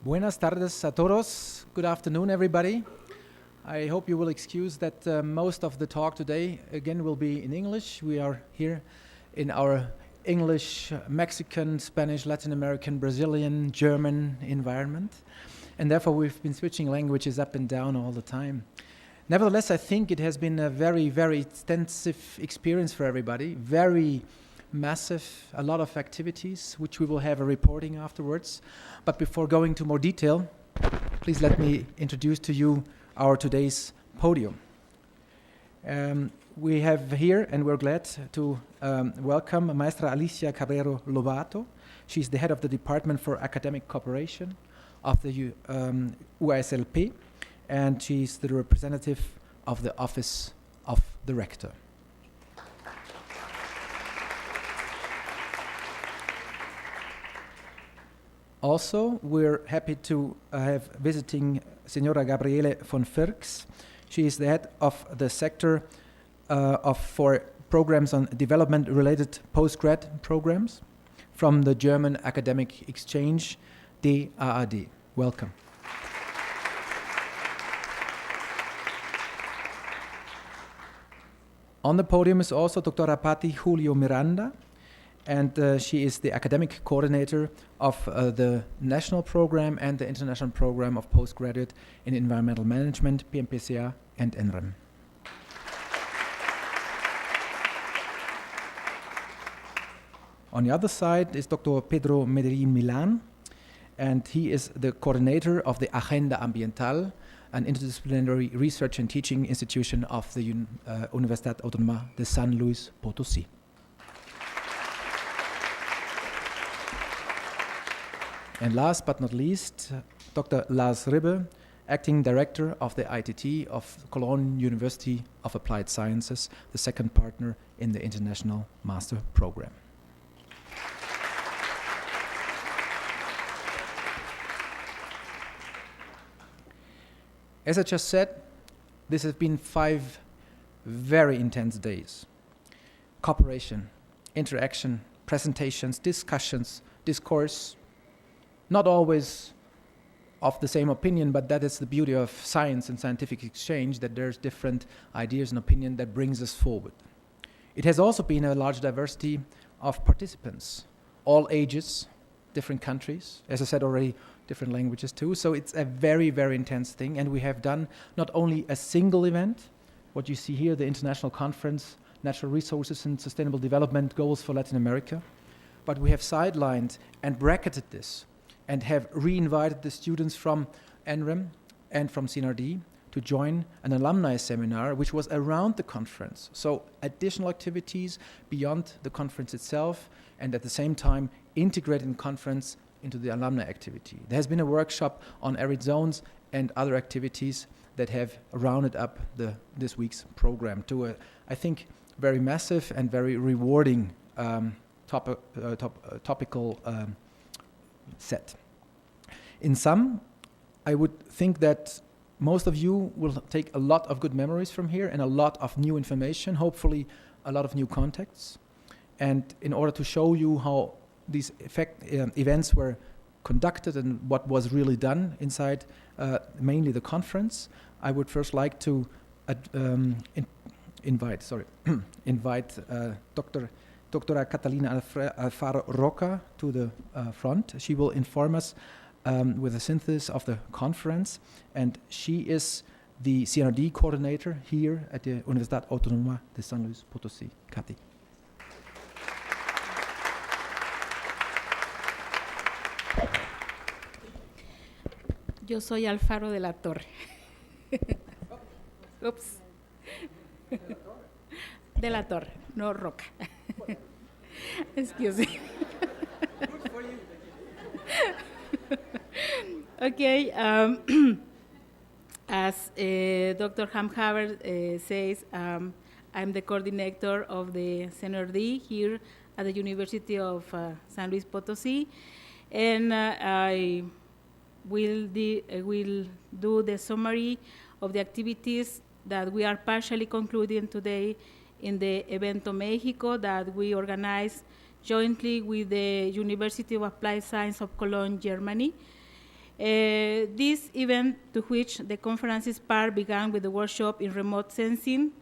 Buenas tardes a todos. Good afternoon, everybody. I hope you will excuse that most of the talk today, again, will be in English. We are here in our English, Mexican, Spanish, Latin American, Brazilian, German environment. And therefore, we've been switching languages up and down all the time. Nevertheless, I think it has been a very, very extensive experience for everybody. Very massive, a lot of activities, which we will have a reporting afterwards. But before going to more detail, please let me introduce to you our today's podium. We have here, and we're glad to welcome Maestra Alicia Cabrero Lobato. She's the head of the Department for Academic Cooperation of the UASLP, and she's the representative of the Office of the Rector. Also, we're happy to have visiting Senora Gabriele von Firks. She is the head of the sector for programs on development-related postgrad programs from the German Academic Exchange, DAAD. Welcome. On the podium is also Dr. Patti Julio Miranda, and she is the academic coordinator of the national program and the international program of postgraduate in environmental management, PMPCA and NREM. On the other side is Dr. Pedro Medellin Milan, and he is the coordinator of the Agenda Ambiental, an interdisciplinary research and teaching institution of the Universidad Autónoma de San Luis Potosí. And last but not least, Dr. Lars Ribbe, acting director of the ITT of Cologne University of Applied Sciences, the second partner in the international master program. As I just said, this has been 5 very intense days. Cooperation, interaction, presentations, discussions, discourse, not always of the same opinion, but that is the beauty of science and scientific exchange, that there's different ideas and opinion that brings us forward. It has also been a large diversity of participants, all ages, different countries, as I said already, different languages too. So it's a very, very intense thing, and we have done not only a single event, what you see here, the International Conference, Natural Resources and Sustainable Development Goals for Latin America, but we have sidelined and bracketed this and have re-invited the students from NREM and from CNRD to join an alumni seminar, which was around the conference. So additional activities beyond the conference itself, and at the same time integrating the conference into the alumni activity. There has been a workshop on arid zones and other activities that have rounded up this week's program to a, I think, very massive and very rewarding topical set. In sum, I would think that most of you will take a lot of good memories from here and a lot of new information, hopefully a lot of new contacts. And in order to show you how these events were conducted and what was really done inside mainly the conference, I would first like to invite Dr. Catalina Alfaro Roca to the front. She will inform us with a synthesis of the conference, and she is the CNRD coordinator here at the Universidad Autónoma de San Luis Potosí. Katy. Yo soy Alfaro de la Torre. Oops. De la Torre, no Roca. Excuse me. Okay, as Dr. Hamhaber says, I'm the coordinator of the CNRD here at the University of San Luis Potosí, and I will do the summary of the activities that we are partially concluding today in the Evento Mexico that we organized jointly with the University of Applied Science of Cologne, Germany. This event, to which the conference's part began with the workshop in remote sensing.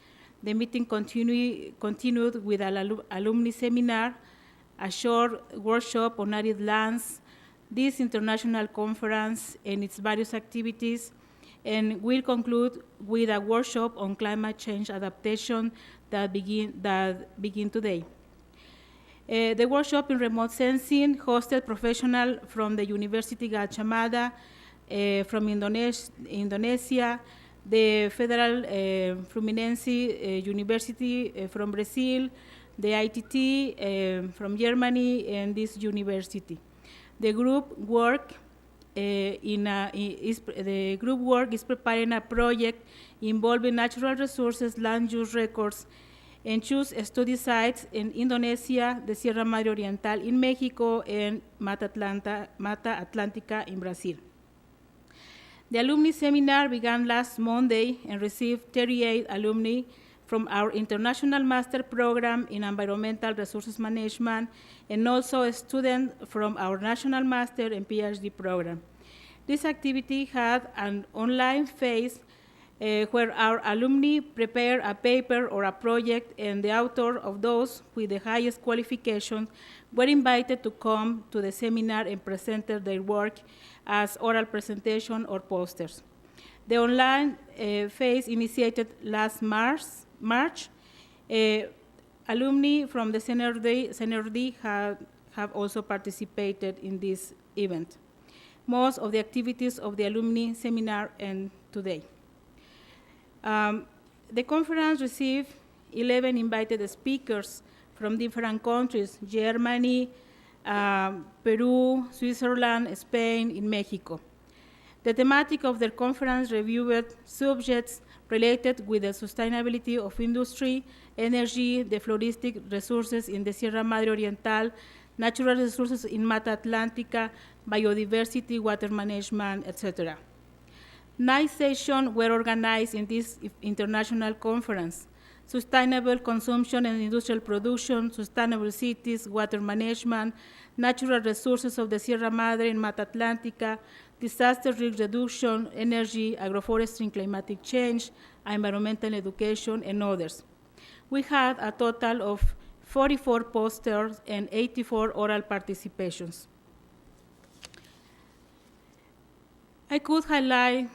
The meeting continued with an alumni seminar, a short workshop on arid lands, this international conference and its various activities, and will conclude with a workshop on climate change adaptation that begin today. The workshop in remote sensing hosted professionals from the University Gajah Mada, from Indonesia, the Federal Fluminense University from Brazil, the ITT from Germany, and this university. The group work is preparing a project involving natural resources, land use records, and choose study sites in Indonesia, the Sierra Madre Oriental in Mexico, and Mata Atlántica in Brazil. The Alumni Seminar began last Monday and received 38 alumni from our International Master Program in Environmental Resources Management, and also a student from our National Master and PhD program. This activity had an online phase where our alumni prepare a paper or a project, and the author of those with the highest qualification were invited to come to the seminar and present their work as oral presentation or posters. The online phase initiated last March. Alumni from the CNRD have also participated in this event. Most of the activities of the alumni seminar end today. The conference received 11 invited speakers from different countries: Germany, Peru, Switzerland, Spain, and Mexico. The thematic of the conference reviewed subjects related with the sustainability of industry, energy, the floristic resources in the Sierra Madre Oriental, natural resources in Mata Atlántica, biodiversity, water management, etc. 9 sessions were organized in this international conference: sustainable consumption and industrial production, sustainable cities, water management, natural resources of the Sierra Madre and Mata Atlántica, disaster risk reduction, energy, agroforestry and climatic change, environmental education, and others. We had a total of 44 posters and 84 oral participations. I could highlight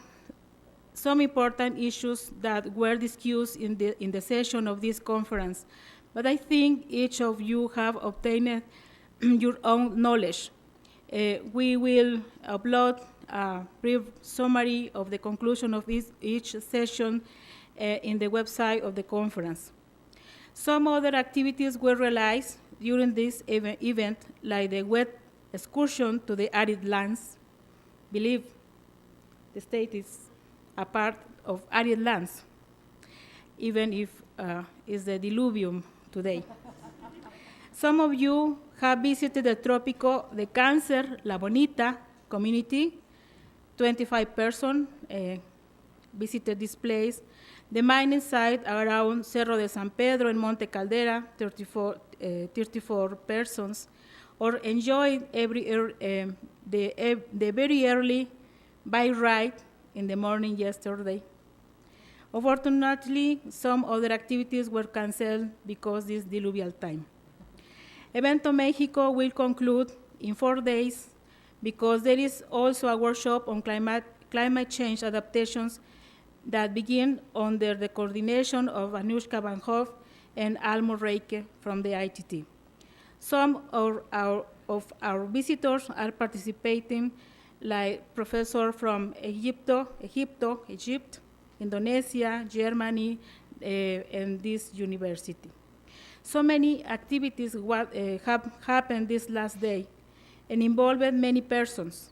some important issues that were discussed in the session of this conference, but I think each of you have obtained your own knowledge. We will upload a brief summary of the conclusion of each session in the website of the conference. Some other activities were realized during this event, like the wet excursion to the arid lands. Believe the state is a part of arid lands, even if it's the diluvium today. Some of you have visited the Trópico de Cáncer, La Bonita community. 25 persons visited this place. The mining site around Cerro de San Pedro and Monte Caldera, 34 persons, or enjoyed the very early bike ride in the morning yesterday. Unfortunately, some other activities were canceled because this diluvial time. Evento Mexico will conclude in 4 days because there is also a workshop on climate change adaptations that begin under the coordination of Anushka Van Hoff and Almo Reike from the ITT. Some of our visitors are participating, like professors from Egypt, Indonesia, Germany, and this university. So many activities have happened this last day and involved many persons.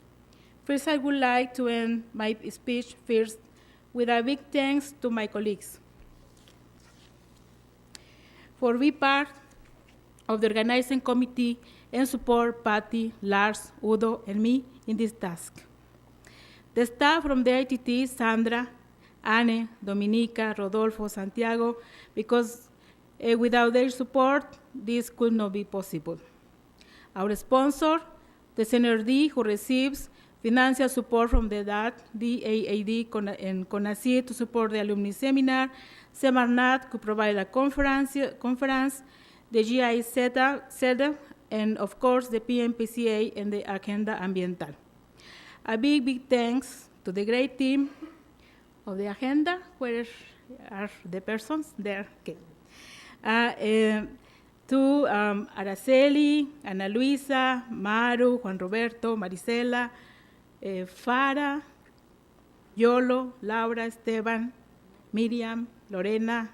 First, I would like to end my speech first with a big thanks to my colleagues for being part of the organizing committee and support Patty, Lars, Udo, and me in this task. The staff from the ITT, Sandra, Anne, Dominica, Rodolfo, Santiago, because without their support, this could not be possible. Our sponsor, the CNRD, who receives financial support from the DAD, DAAD, and CONACYT to support the Alumni Seminar, Semarnat could provide a conference, the GI setup, and of course the PMPCA and the Agenda Ambiental. A big thanks to the great team of the Agenda. Where are the persons? There. Okay. To Araceli, Ana Luisa, Maru, Juan Roberto, Marisela, Farah, Yolo, Laura, Esteban, Miriam, Lorena,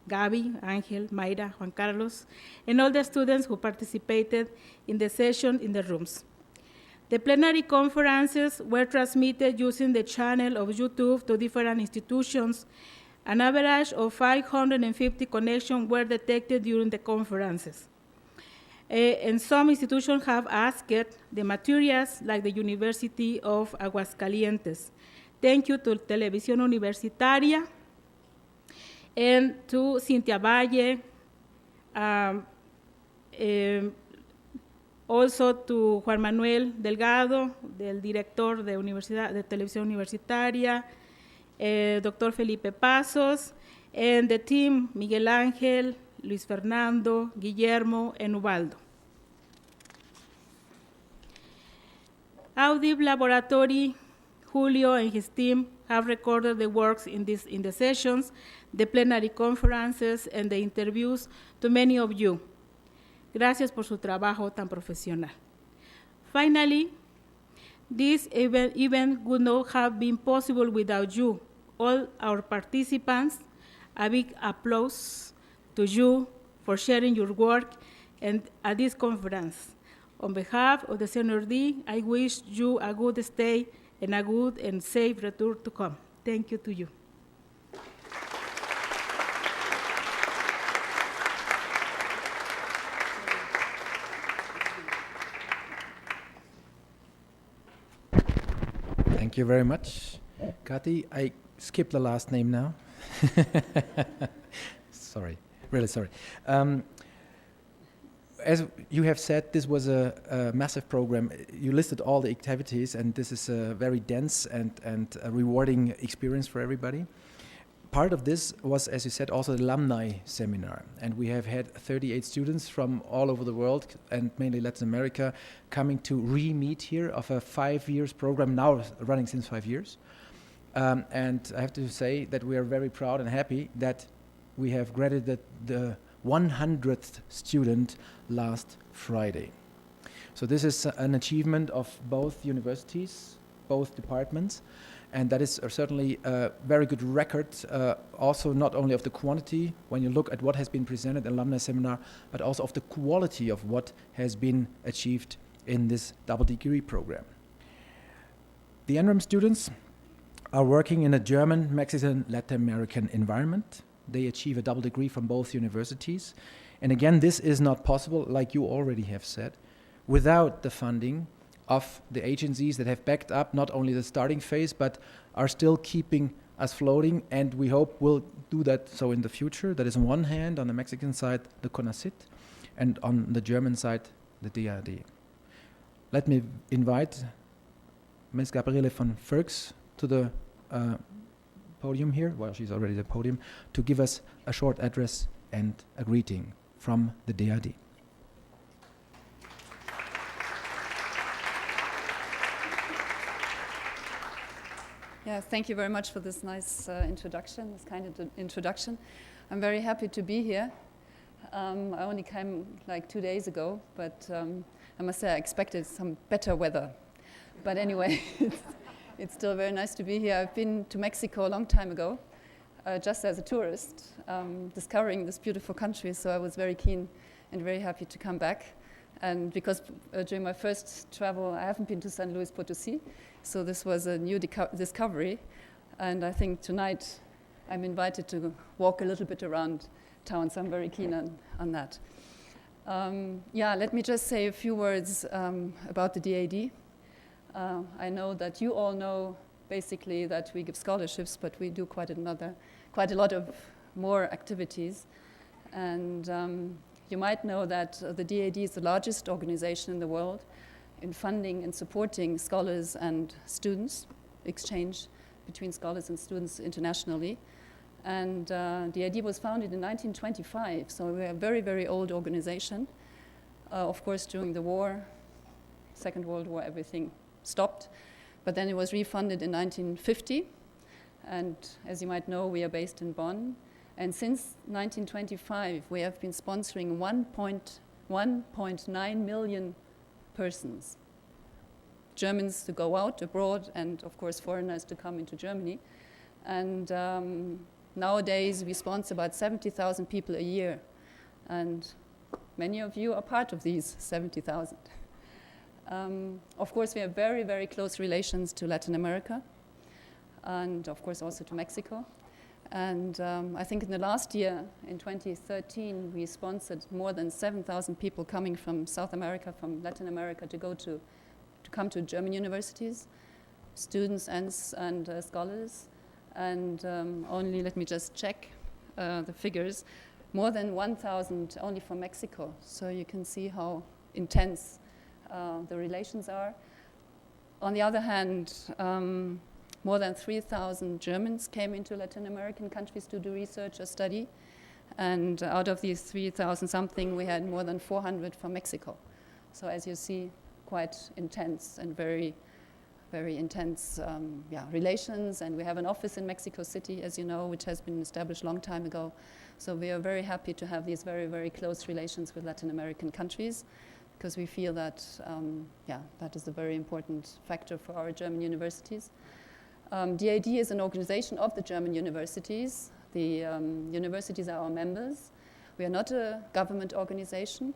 Gaby, Angel, Mayra, Juan Carlos, and all the students who participated in the session in the rooms. The plenary conferences were transmitted using the channel of YouTube to different institutions. An average of 550 connections were detected during the conferences. And some institutions have asked the materials, like the University of Aguascalientes. Thank you to Televisión Universitaria and to Cintia Valle, also to Juan Manuel Delgado, del director de Televisión Universitaria, Dr. Felipe Pasos, and the team, Miguel Ángel, Luis Fernando, Guillermo, and Ubaldo. Audib Laboratory, Julio and his team have recorded the works in the sessions, the plenary conferences, and the interviews to many of you. Gracias por su trabajo tan profesional. Finally, this event would not have been possible without you, all our participants. A big applause to you for sharing your work and at this conference. On behalf of the Senior D, I wish you a good stay and a good and safe return to come. Thank you to you. Thank you very much, Kati. I skipped the last name now. Sorry, really sorry. As you have said, this was a massive program. You listed all the activities, and this is a very dense and a rewarding experience for everybody. Part of this was, as you said, also the Alumni Seminar, and we have had 38 students from all over the world, and mainly Latin America, coming to re-meet here of a 5 years program, now running since 5 years. And I have to say that we are very proud and happy that we have graduated the 100th student last Friday. So this is an achievement of both universities, both departments, and that is certainly a very good record, also not only of the quantity, when you look at what has been presented at Alumni Seminar, but also of the quality of what has been achieved in this double degree program. The NRAM students are working in a German, Mexican, Latin American environment. They achieve a double degree from both universities. And again, this is not possible, like you already have said, without the funding of the agencies that have backed up not only the starting phase, but are still keeping us floating, and we hope will do that so in the future. That is on one hand, on the Mexican side, the CONACYT, and on the German side, the DAAD. Let me invite Ms. Gabriele von Völks to the podium here, well, she's already at the podium, to give us a short address and a greeting from the DAAD. Yeah, thank you very much for this nice introduction, this kind of introduction. I'm very happy to be here. I only came like 2 days ago, but I must say I expected some better weather. But anyway, it's still very nice to be here. I've been to Mexico a long time ago, just as a tourist, discovering this beautiful country, so I was very keen and very happy to come back. And because during my first travel, I haven't been to San Luis Potosí, so this was a new discovery. And I think tonight I'm invited to walk a little bit around town, so I'm very keen on that. Yeah, let me just say a few words about the DAAD. I know that you all know basically that we give scholarships, but we do quite a lot of more activities. And you might know that the DAAD is the largest organization in the world in funding and supporting scholars and students, exchange between scholars and students internationally. And the idea was founded in 1925, so we're a very, very old organization. Of course, during the war, Second World War, everything stopped. But then it was refunded in 1950. And as you might know, we are based in Bonn. And since 1925, we have been sponsoring 1.9 million persons. Germans to go out abroad, and of course foreigners to come into Germany. And nowadays we sponsor about 70,000 people a year. And many of you are part of these 70,000. Of course, we have very, very close relations to Latin America, and of course also to Mexico. And I think in the last year, in 2013, we sponsored more than 7,000 people coming from South America, from Latin America, to come to German universities, students and scholars. And only, let me just check the figures, more than 1,000 only from Mexico. So you can see how intense the relations are. On the other hand, more than 3,000 Germans came into Latin American countries to do research or study. And out of these 3,000 something, we had more than 400 from Mexico. So as you see, quite intense and very, very intense relations. And we have an office in Mexico City, as you know, which has been established a long time ago. So we are very happy to have these very, very close relations with Latin American countries, because we feel that, that is a very important factor for our German universities. DAD is an organization of the German universities. The universities are our members. We are not a government organization,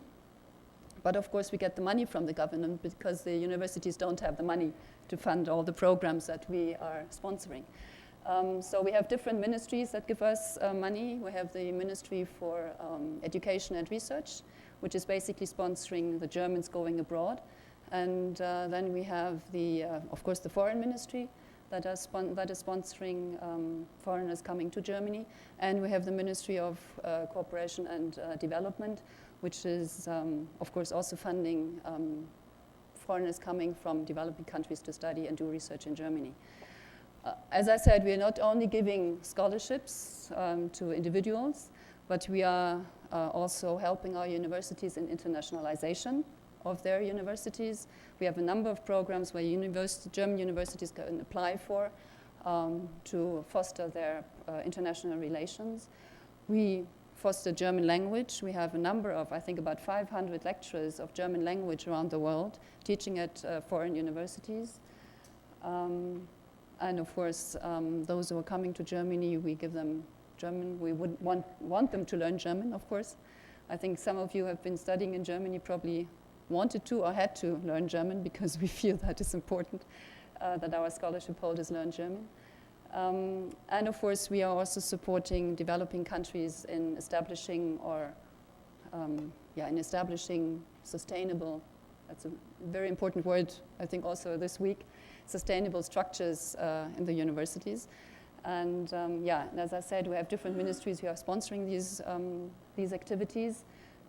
but of course we get the money from the government because the universities don't have the money to fund all the programs that we are sponsoring. So we have different ministries that give us money. We have the Ministry for Education and Research, which is basically sponsoring the Germans going abroad. And then we have of course, the Foreign Ministry, that is sponsoring foreigners coming to Germany. And we have the Ministry of Cooperation and Development, which is, of course, also funding foreigners coming from developing countries to study and do research in Germany. As I said, we are not only giving scholarships to individuals, but we are also helping our universities in internationalization of their universities. We have a number of programs where German universities can apply for to foster their international relations. We foster German language. We have a number of, I think, about 500 lecturers of German language around the world teaching at foreign universities. And of course, those who are coming to Germany, we give them German. We would want them to learn German, of course. I think some of you have been studying in Germany, probably wanted to or had to learn German, because we feel that it's important that our scholarship holders learn German. And of course, we are also supporting developing countries in establishing sustainable, that's a very important word, I think also this week, sustainable structures in the universities. And and as I said, we have different ministries who are sponsoring these activities.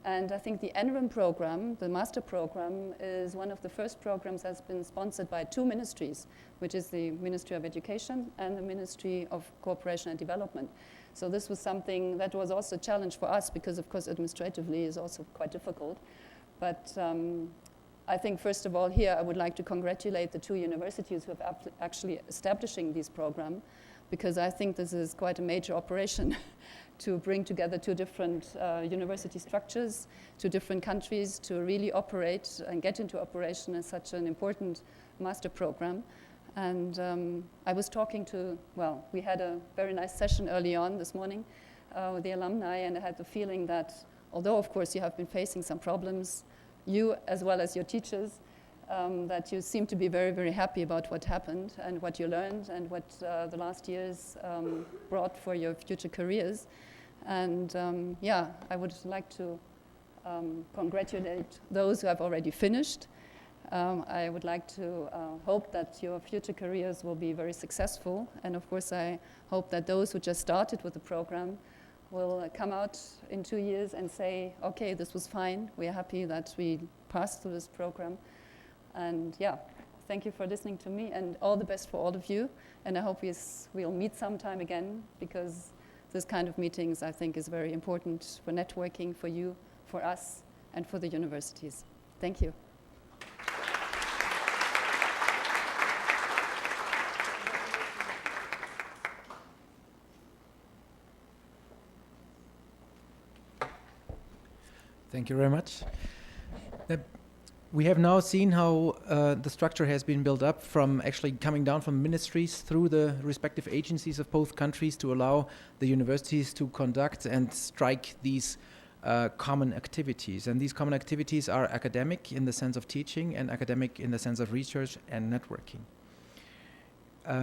And I think the NREM program, the master program, is one of the first programs that's been sponsored by two ministries, which is the Ministry of Education and the Ministry of Cooperation and Development. So this was something that was also a challenge for us, because of course administratively is also quite difficult. But I think first of all here I would like to congratulate the two universities who have actually establishing this program, because I think this is quite a major operation to bring together two different university structures, two different countries, to really operate and get into operation in such an important master program. And I was talking to, we had a very nice session early on this morning with the alumni, and I had the feeling that although of course you have been facing some problems, you as well as your teachers, that you seem to be very, very happy about what happened and what you learned and what the last years brought for your future careers. And I would like to congratulate those who have already finished. I would like to hope that your future careers will be very successful. And of course, I hope that those who just started with the program will come out in 2 years and say, okay, this was fine. We are happy that we passed through this program. And yeah, thank you for listening to me, and all the best for all of you. And I hope we'll meet sometime again, because this kind of meetings, I think, is very important for networking, for you, for us, and for the universities. Thank you. Thank you very much. We have now seen how the structure has been built up from actually coming down from ministries through the respective agencies of both countries to allow the universities to conduct and strike these common activities. And these common activities are academic in the sense of teaching and academic in the sense of research and networking.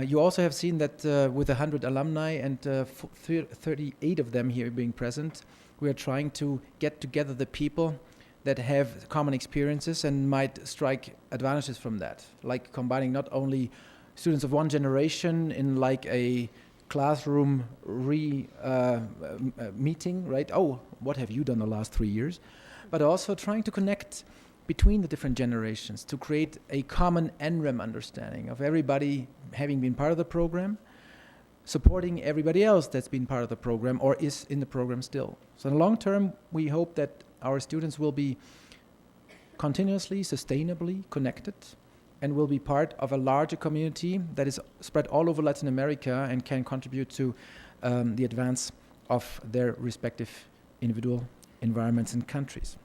You also have seen that with 100 alumni and 38 of them here being present, we are trying to get together the people that have common experiences and might strike advantages from that, like combining not only students of one generation in like a classroom meeting, right? Oh, what have you done the last 3 years? But also trying to connect between the different generations to create a common NREM understanding of everybody having been part of the program, supporting everybody else that's been part of the program or is in the program still. So in the long term, we hope that our students will be continuously, sustainably connected and will be part of a larger community that is spread all over Latin America and can contribute to the advance of their respective individual environments and countries.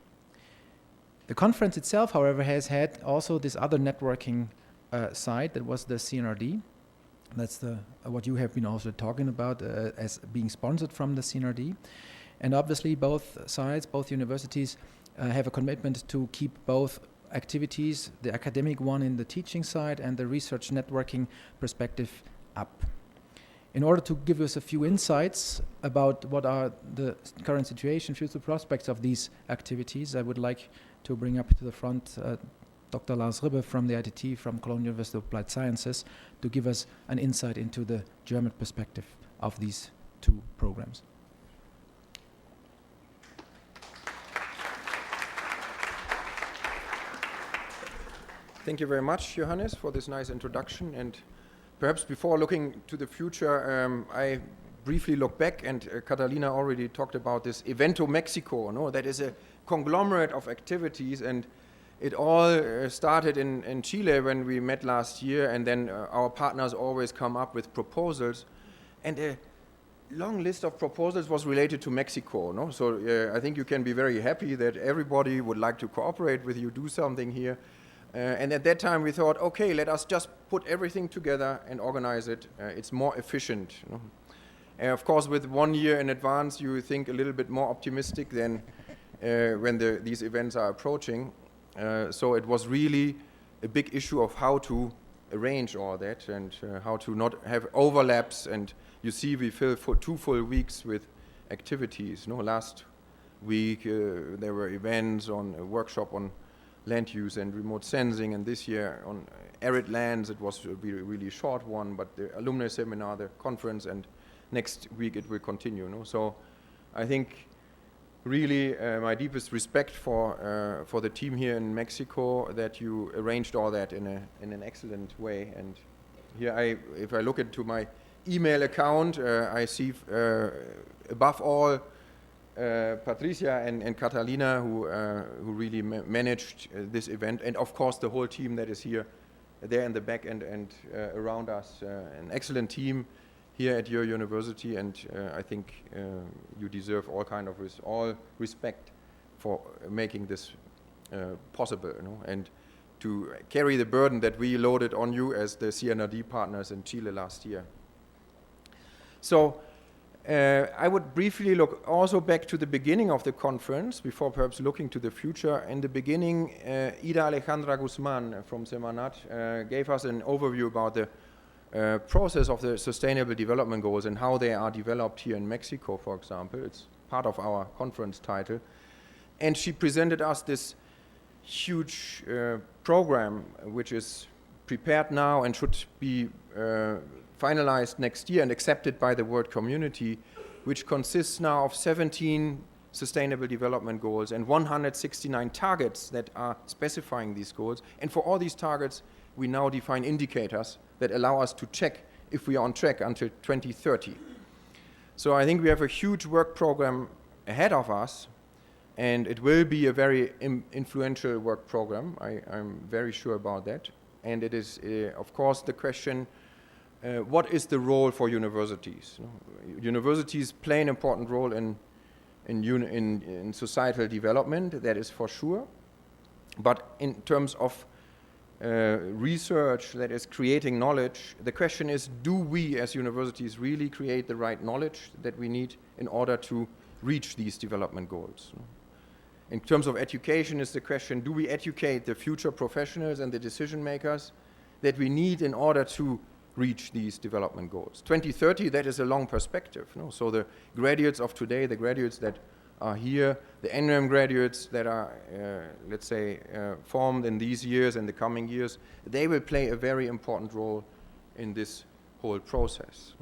The conference itself, however, has had also this other networking side that was the CNRD. That's what you have been also talking about as being sponsored from the CNRD. And obviously both sides, both universities, have a commitment to keep both activities, the academic one in the teaching side and the research networking perspective up. In order to give us a few insights about what are the current situation, future prospects of these activities, I would like to bring up to the front Dr. Lars Ribbe from the ITT, from Cologne University of Applied Sciences, to give us an insight into the German perspective of these two programs. Thank you very much, Johannes, for this nice introduction. And perhaps before looking to the future, I briefly look back, and Catalina already talked about this Evento Mexico. No, that is a conglomerate of activities, and it all started in Chile when we met last year, and then our partners always come up with proposals. And a long list of proposals was related to Mexico. No? So I think you can be very happy that everybody would like to cooperate with you, do something here. And at that time we thought, okay, let us just put everything together and organize it. It's more efficient. You know? And of course, with 1 year in advance, you think a little bit more optimistic than when these events are approaching. So it was really a big issue of how to arrange all that and how to not have overlaps. And you see, we fill for 2 full weeks with activities. No, last week there were events on a workshop on land use and remote sensing, and this year on arid lands it was a really short one, but the Alumni Seminar, the conference, and next week it will continue. No? So I think really my deepest respect for the team here in Mexico, that you arranged all that in an excellent way. And here if I look into my email account, I see above all Patricia and Catalina, who really managed this event, and of course the whole team that is here, there in the back and around us. An excellent team here at your university, and I think you deserve all respect for making this possible, you know, and to carry the burden that we loaded on you as the CNRD partners in Chile last year. So I would briefly look also back to the beginning of the conference before perhaps looking to the future. In the beginning, Ida Alejandra Guzman from Semanat gave us an overview about the process of the Sustainable Development Goals and how they are developed here in Mexico, for example. It's part of our conference title. And she presented us this huge program, which is prepared now and should be finalized next year and accepted by the world community, which consists now of 17 Sustainable Development Goals and 169 targets that are specifying these goals. And for all these targets, we now define indicators that allow us to check if we are on track until 2030. So I think we have a huge work program ahead of us, and it will be a very influential work program. I'm very sure about that. And it is, of course, the question, what is the role for universities? Universities play an important role in societal development, that is for sure. But in terms of research that is creating knowledge, the question is, do we as universities really create the right knowledge that we need in order to reach these development goals? In terms of education is the question, do we educate the future professionals and the decision makers that we need in order to reach these development goals? 2030, that is a long perspective. No? So the graduates of today, the graduates that are here, the NREM graduates that are, let's say, formed in these years and the coming years, they will play a very important role in this whole process.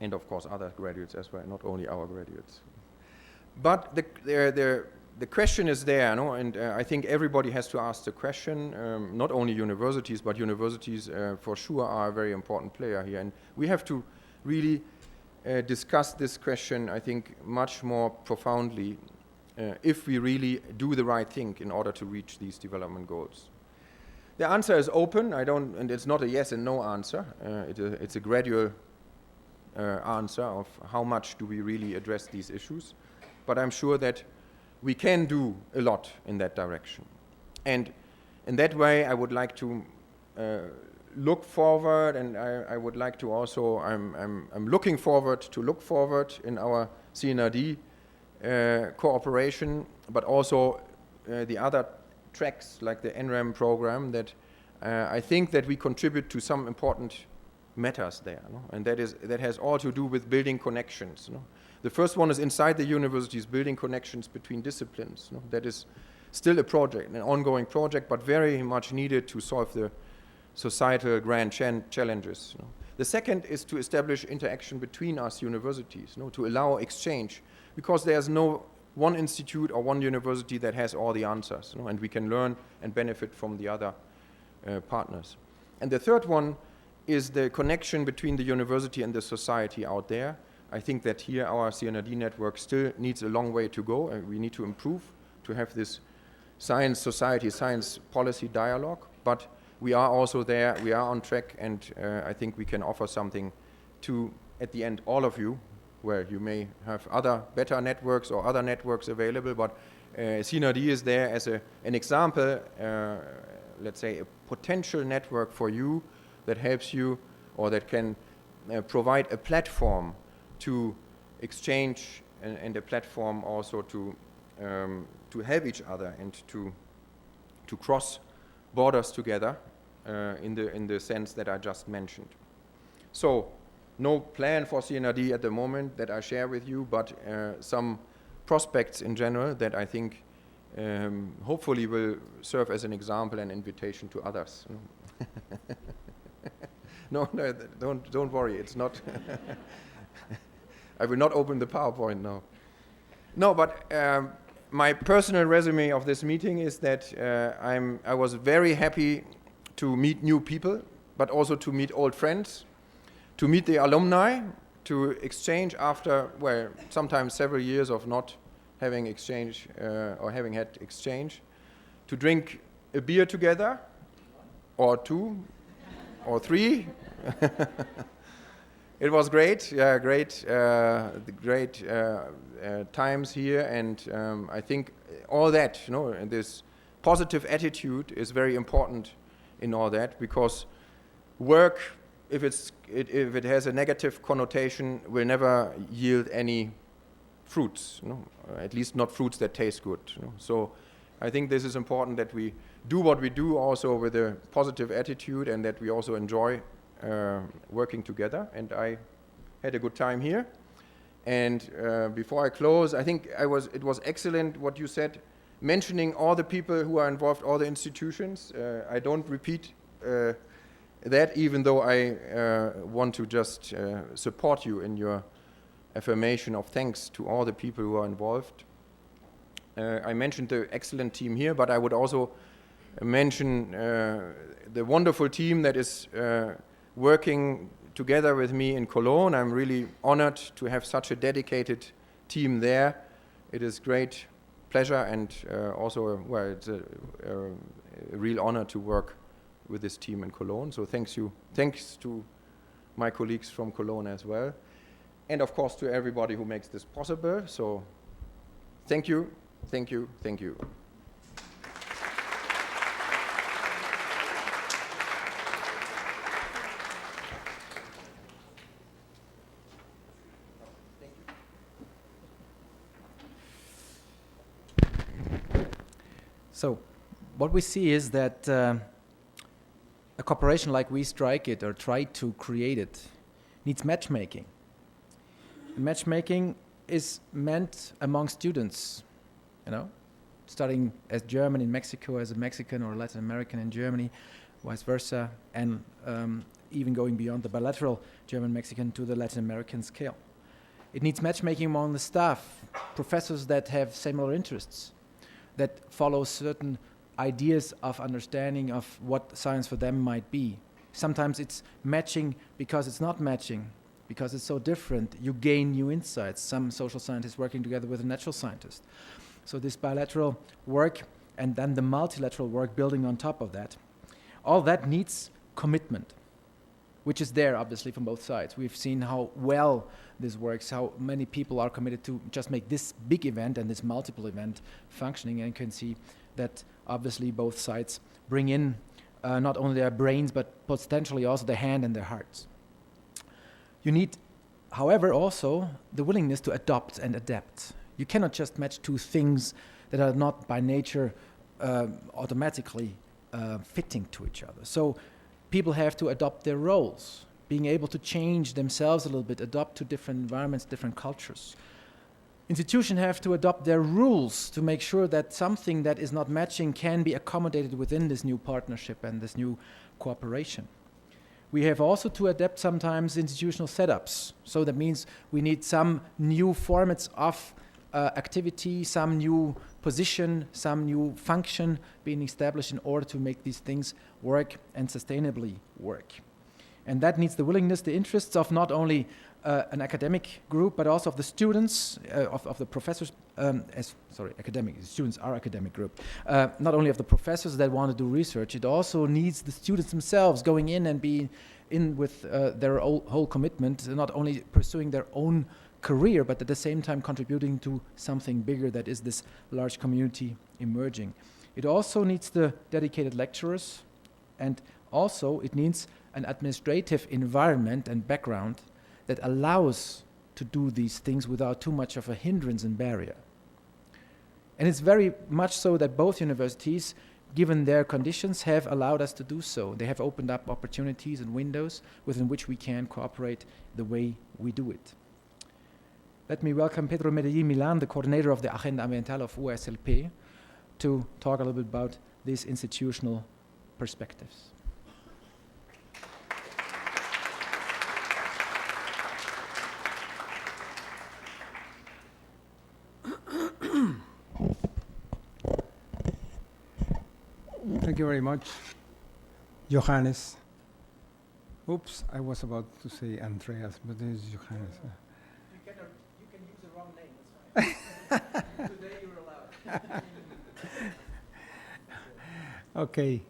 And of course other graduates as well, not only our graduates. But the question is there, no? And I think everybody has to ask the question, not only universities, but universities for sure are a very important player here. And we have to really discuss this question, I think, much more profoundly if we really do the right thing in order to reach these development goals. The answer is open, and it's not a yes and no answer. It's a gradual answer of how much do we really address these issues. But I'm sure that we can do a lot in that direction. And in that way, I would like to look forward, and I would like to also, I'm looking forward to look forward in our CNRD cooperation, but also the other tracks like the NREM program that I think that we contribute to some important matters there, no? And that has all to do with building connections. No? The first one is inside the universities, building connections between disciplines. No? That is still a project, an ongoing project, but very much needed to solve the societal grand challenges. No? The second is to establish interaction between us universities, no? To allow exchange, because there's no one institute or one university that has all the answers, no? And we can learn and benefit from the other partners. And the third one is the connection between the university and the society out there. I think that here our CNRD network still needs a long way to go, and we need to improve to have this science society, science policy dialogue. But we are also there, we are on track, and I think we can offer something to, at the end, all of you, where you may have other better networks or other networks available, but CNRD is there as an example, let's say a potential network for you that helps you or that can provide a platform to exchange and a platform also to help each other and to cross borders together in the sense that I just mentioned. So no plan for CNRD at the moment that I share with you, but some prospects in general that I think hopefully will serve as an example and invitation to others. No, don't worry, it's not. I will not open the PowerPoint now. No, but my personal resume of this meeting is that I was very happy to meet new people, but also to meet old friends, to meet the alumni, to exchange after, well, sometimes several years of not having exchange or having had exchange, to drink a beer together, or two, or three. It was great, yeah, great times here, and I think all that, you know, and this positive attitude is very important in all that, because work, if it has a negative connotation, will never yield any fruits, you know, at least not fruits that taste good. You know. So I think this is important that we do what we do also with a positive attitude, and that we also enjoy working together. And I had a good time here. And before I close, I think it was excellent what you said, mentioning all the people who are involved, all the institutions. I don't repeat that, even though I want to just support you in your affirmation of thanks to all the people who are involved. I mentioned the excellent team here, but I would also mention the wonderful team that is working together with me in Cologne. I'm really honored to have such a dedicated team there. It is great pleasure and also, well, it's a real honor to work with this team in Cologne. So thanks to my colleagues from Cologne as well. And of course to everybody who makes this possible. So thank you, thank you, thank you. So what we see is that a corporation like we strike it or try to create it needs matchmaking. And matchmaking is meant among students, you know, studying as German in Mexico as a Mexican or Latin American in Germany, vice versa, and even going beyond the bilateral German-Mexican to the Latin American scale. It needs matchmaking among the staff, professors that have similar interests, that follow certain ideas of understanding of what science for them might be. Sometimes it's matching because it's not matching, because it's so different. You gain new insights. Some social scientists working together with a natural scientist. So this bilateral work and then the multilateral work building on top of that, all that needs commitment, which is there obviously from both sides. We've seen how well this works, how many people are committed to just make this big event and this multiple event functioning, and you can see that obviously both sides bring in not only their brains but potentially also their hand and their hearts. You need, however, also the willingness to adopt and adapt. You cannot just match two things that are not by nature automatically fitting to each other. So people have to adopt their roles, being able to change themselves a little bit, adopt to different environments, different cultures. Institutions have to adopt their rules to make sure that something that is not matching can be accommodated within this new partnership and this new cooperation. We have also to adapt sometimes institutional setups. So that means we need some new formats of activity, some new position, some new function being established in order to make these things work and sustainably work. And that needs the willingness, the interests of not only an academic group, but also of the students, of the professors, students are academic group, not only of the professors that want to do research, it also needs the students themselves going in and being in with their whole commitment, not only pursuing their own career, but at the same time contributing to something bigger that is this large community emerging. It also needs the dedicated lecturers, and also it needs an administrative environment and background that allows to do these things without too much of a hindrance and barrier. And it's very much so that both universities, given their conditions, have allowed us to do so. They have opened up opportunities and windows within which we can cooperate the way we do it. Let me welcome Pedro Medellin Milan, the coordinator of the Agenda Ambiental of USLP, to talk a little bit about these institutional perspectives. Thank you very much, Johannes. Oops, I was about to say Andreas, but this is Johannes. You can use the wrong name, that's fine. Today you're allowed. Okay.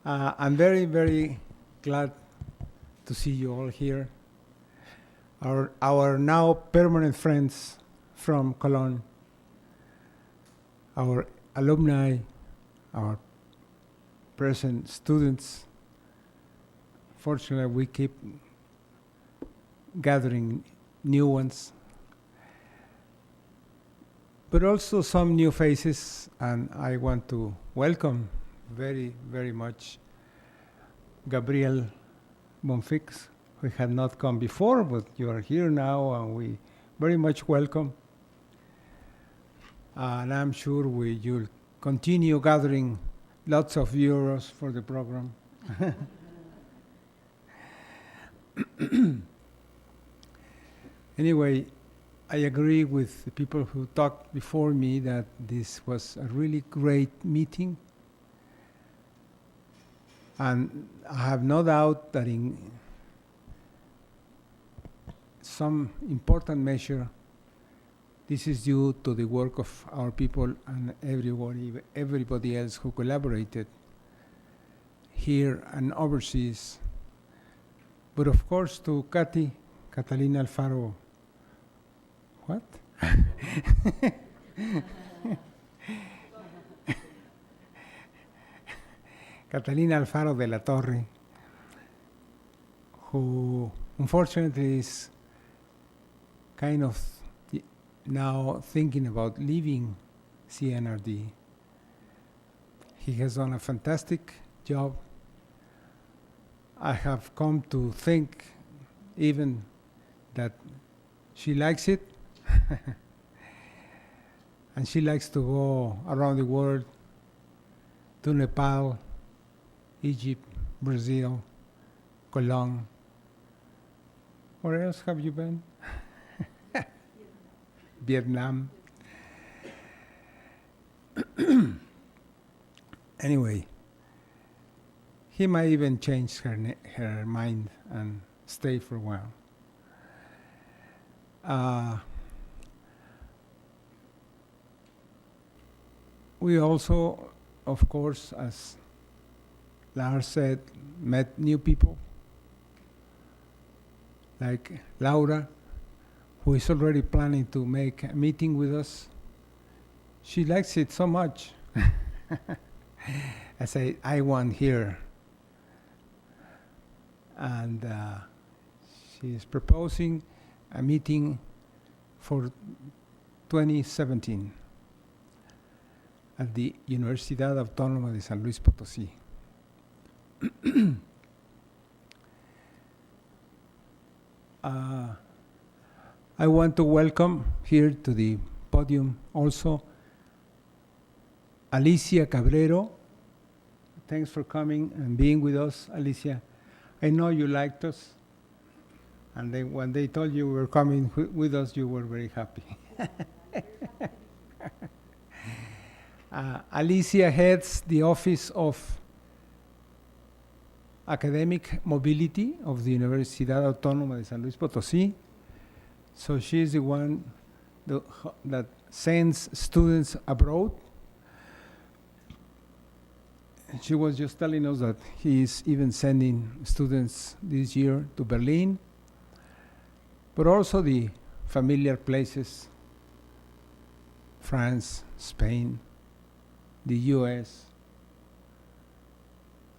I'm very, very glad to see you all here. Our now permanent friends from Cologne, our alumni, our present students. Fortunately, we keep gathering new ones, but also some new faces, and I want to welcome very, very much Gabriel Bonfix, who had not come before, but you are here now, and we very much welcome. And I'm sure you'll continue gathering lots of euros for the program. Anyway, I agree with the people who talked before me that this was a really great meeting. And I have no doubt that in some important measure, this is due to the work of our people and everybody else who collaborated here and overseas. But of course to Catalina Alfaro, what? Catalina Alfaro de la Torre, who unfortunately is kind of now thinking about leaving CNRD. He has done a fantastic job. I have come to think even that she likes it and she likes to go around the world, to Nepal, Egypt, Brazil, Cologne. Where else have you been? Vietnam. Anyway, he might even change her mind and stay for a while. We also, of course, as Lars said, met new people, like Laura, who is already planning to make a meeting with us. She likes it so much. I say, I want here. And she is proposing a meeting for 2017 at the Universidad Autónoma de San Luis Potosí. I want to welcome here to the podium also Alicia Cabrero. Thanks for coming and being with us, Alicia. I know you liked us, and when they told you you were coming with us, you were very happy. Alicia heads the Office of Academic Mobility of the Universidad Autónoma de San Luis Potosí. So she is the one that sends students abroad. She was just telling us that he is even sending students this year to Berlin, but also the familiar places, France, Spain, the US,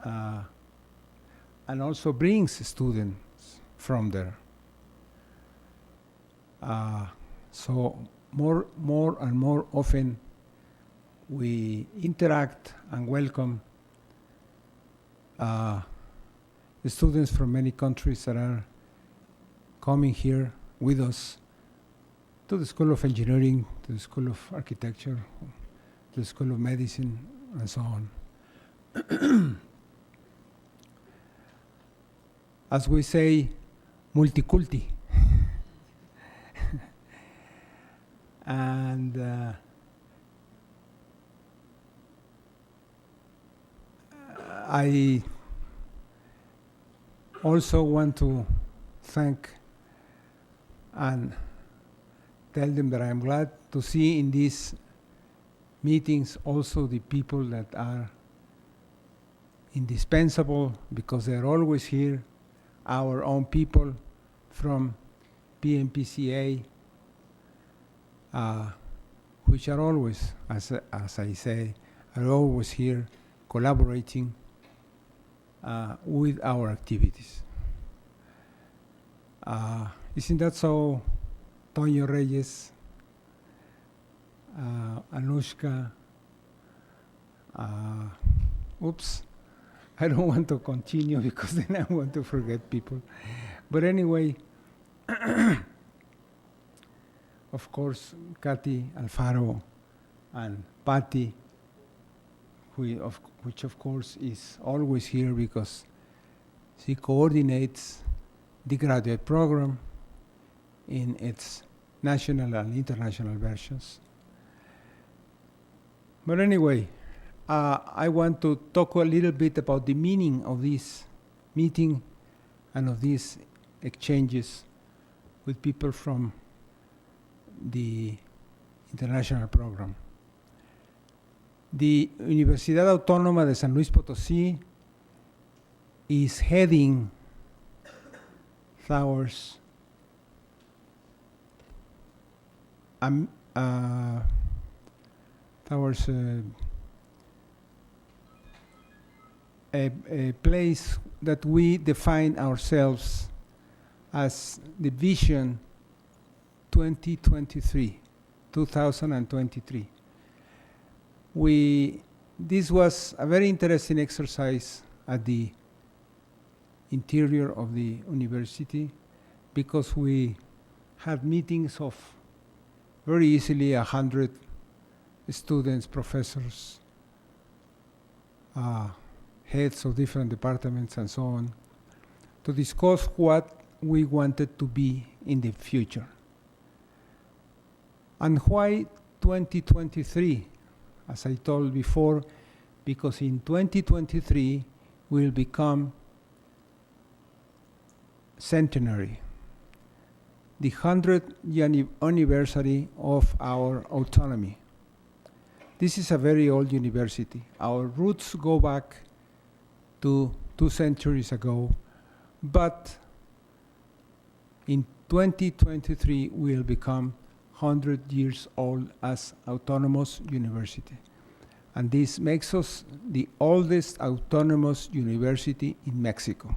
and also brings students from there. So more and more often we interact and welcome the students from many countries that are coming here with us to the School of Engineering, to the School of Architecture, to the School of Medicine, and so on. As we say, multiculti. And I also want to thank and tell them that I'm glad to see in these meetings also the people that are indispensable, because they're always here, our own people from PMPCA, which are always, as I say, are always here collaborating with our activities. Isn't that so, Toño Reyes, Anushka, oops, I don't want to continue because then I want to forget people. But anyway, of course, Kathy Alfaro and Patty, which of course is always here because she coordinates the graduate program in its national and international versions. But anyway, I want to talk a little bit about the meaning of this meeting and of these exchanges with people from the international program. The Universidad Autónoma de San Luis Potosí is heading towards a place that we define ourselves as the Vision 2023. This was a very interesting exercise at the interior of the university, because we had meetings of very easily 100 students, professors, heads of different departments and so on, to discuss what we wanted to be in the future. And why 2023? As I told before, because in 2023 will become centenary, the 100th anniversary of our autonomy. This is a very old university. Our roots go back to 2 centuries ago, but in 2023 will become 100 years old as autonomous university. And this makes us the oldest autonomous university in Mexico.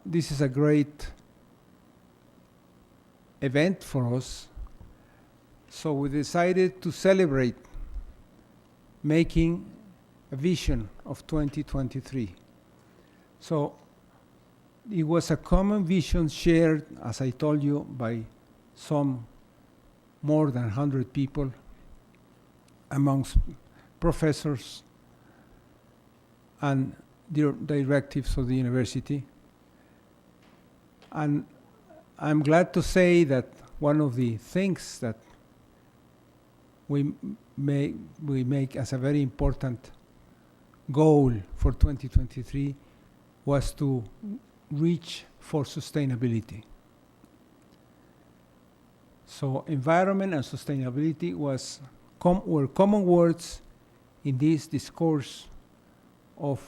This is a great event for us, so we decided to celebrate making a vision of 2023. So it was a common vision shared, as I told you, by some more than 100 people amongst professors and directives of the university. And I'm glad to say that one of the things that we make as a very important goal for 2023 was to reach for sustainability. So environment and sustainability were common words in this discourse of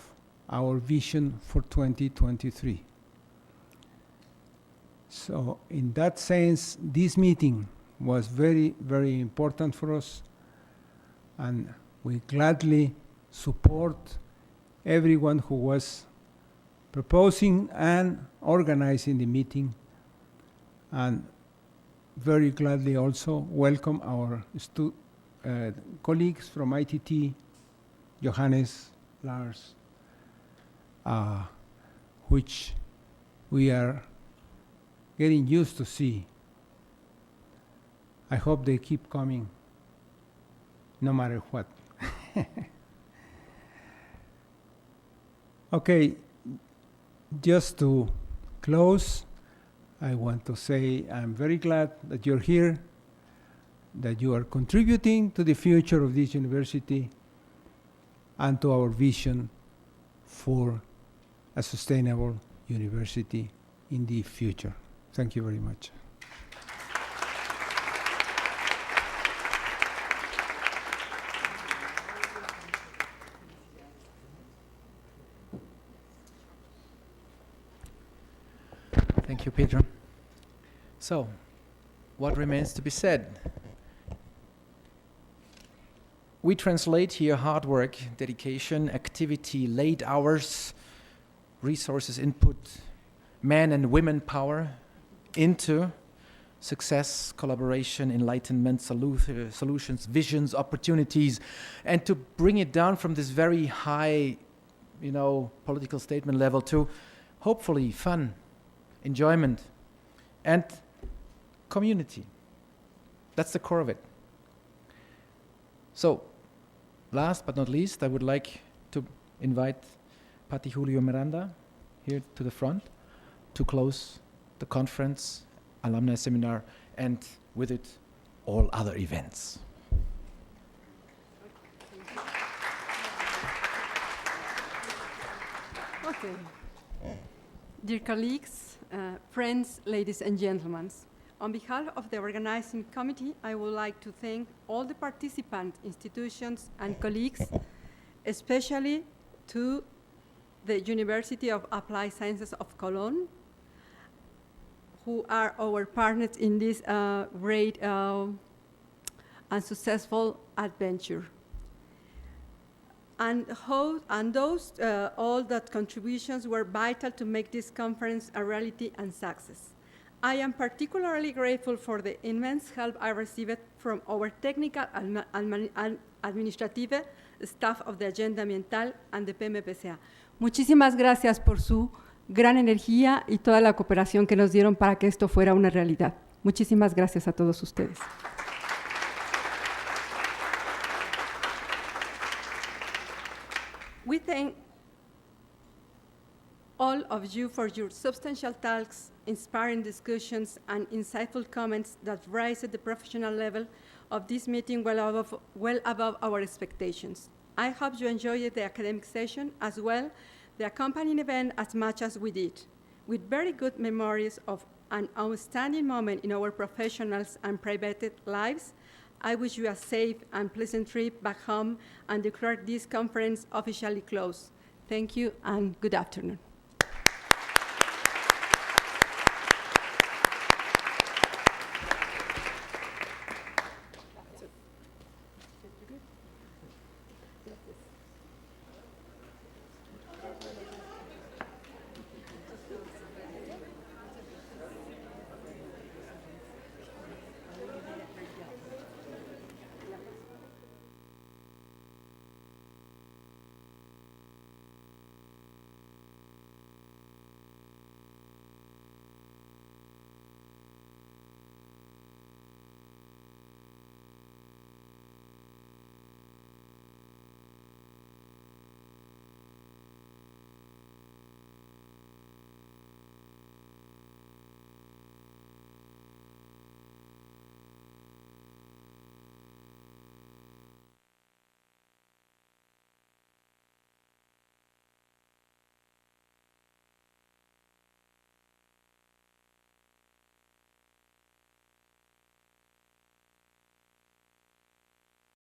our vision for 2023. So in that sense, this meeting was very, very important for us, and we gladly support everyone who was proposing and organizing the meeting, and very gladly also welcome our colleagues from ITT, Johannes, Lars, which we are getting used to see. I hope they keep coming no matter what. Okay, just to close, I want to say I'm very glad that you're here, that you are contributing to the future of this university and to our vision for a sustainable university in the future. Thank you very much. Thank you, Pedro. So, what remains to be said? We translate here hard work, dedication, activity, late hours, resources, input, man and women power into success, collaboration, enlightenment, solutions, visions, opportunities, and to bring it down from this very high, political statement level to hopefully fun, enjoyment, and community. That's the core of it. So, last but not least, I would like to invite Pati Julio Miranda here to the front to close the conference, Alumni Seminar, and with it, all other events. Okay. Dear colleagues, friends, ladies and gentlemen, on behalf of the organizing committee, I would like to thank all the participant institutions and colleagues, especially to the University of Applied Sciences of Cologne, who are our partners in this great and successful adventure. And those, all that contributions were vital to make this conference a reality and success. I am particularly grateful for the immense help I received from our technical and administrative staff of the Agenda Ambiental and the PMPCA. Muchísimas gracias por su gran energía y toda la cooperación que nos dieron para que esto fuera una realidad. Muchísimas gracias a todos ustedes. We thank all of you for your substantial talks, inspiring discussions, and insightful comments that raised the professional level of this meeting well above our expectations. I hope you enjoyed the academic session as well the accompanying event as much as we did. With very good memories of an outstanding moment in our professional and private lives, I wish you a safe and pleasant trip back home and declare this conference officially closed. Thank you and good afternoon.